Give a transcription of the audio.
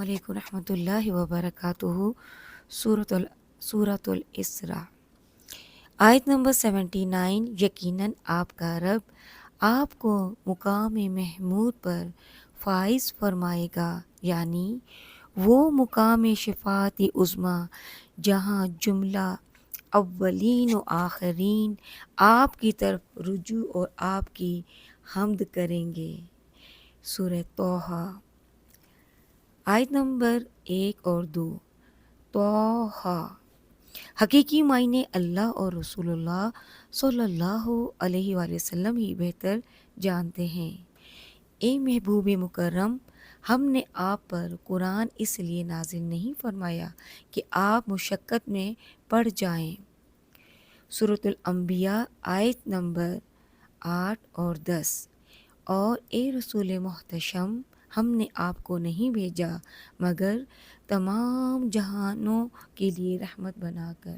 علیکم ورحمۃ اللہ وبرکاتہ۔ سورۃ الاسراء، آیت نمبر 79۔ یقیناً آپ کا رب آپ کو مقام محمود پر فائز فرمائے گا، یعنی وہ مقام شفاعت عظمیٰ جہاں جملہ اولین و آخرین آپ کی طرف رجوع اور آپ کی حمد کریں گے۔ سورہ طٰہٰ، آیت نمبر 1 اور 2۔ طٰہٰ حقیقی معنی اللہ اور رسول اللہ صلی اللہ علیہ وآلہ وسلم ہی بہتر جانتے ہیں۔ اے محبوب مکرم، ہم نے آپ پر قرآن اس لیے نازل نہیں فرمایا کہ آپ مشقت میں پڑ جائیں۔ سورۃ الانبیاء، آیت نمبر 8 اور 10۔ اور اے رسول محتشم، ہم نے آپ کو نہیں بھیجا مگر تمام جہانوں کے لیے رحمت بنا کر۔